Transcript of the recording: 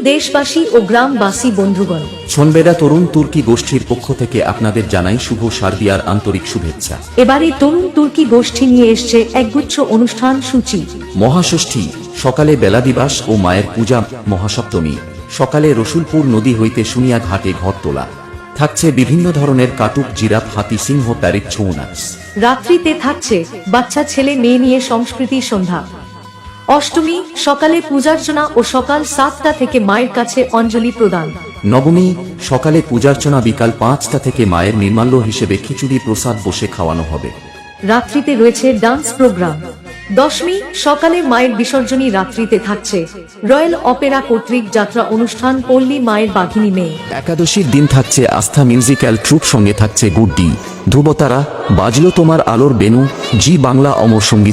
দেশবাসী ও গ্রামবাসী বন্ধুগণ, সনবেদা তরুণ তুর্কি গোষ্ঠীর পক্ষ থেকে আপনাদের জানাই শুভ শারদিয়ার আন্তরিক শুভেচ্ছা। এবারে তরুণ তুর্কি গোষ্ঠী নিয়ে এসছে একগুচ্ছ অনুষ্ঠান সূচি। মহাষষ্ঠী সকালে বেলাদিবাস ও মায়ের পূজা। মহাসপ্তমী সকালে রসুলপুর নদী হইতে শুনিয়া ঘাটে ঘট তোলা। থাকছে বিভিন্ন ধরনের কাটুক, জিরাফ, হাতি, সিংহ, প্যারেড, ছৌ নাচ। রাত্রিতে থাকছে বাচ্চা ছেলে মেয়ে নিয়ে সংস্কৃতি সন্ধ্যা। অষ্টমী সকালে পূজার্চনা ও সকাল 7টা থেকে মায়ের কাছে অঞ্জলি প্রদান। নবমী সকালে পূজার্চনা, বিকাল 5টা থেকে মায়ের নির্মাল্য হিসেবে খিচুড়ি প্রসাদ বসে খাওয়ানো হবে। রাত্রিতে রয়েছে ডান্স প্রোগ্রাম। দশমী সকালে মায়ের বিসর্জনী। রাত্রিতে থাকছে রয়্যাল অপেরা কর্তৃক যাত্রা অনুষ্ঠান পল্লী মায়ের বাঘিনী মেয়ে। একাদশীর দিন থাকছে আস্থা মিউজিক্যাল ট্রুপ, সঙ্গে থাকছে গুড্ডি, ধ্রুবতারা, বাজলো তোমার আলোর বেনু, জি বাংলা অমর সঙ্গীত।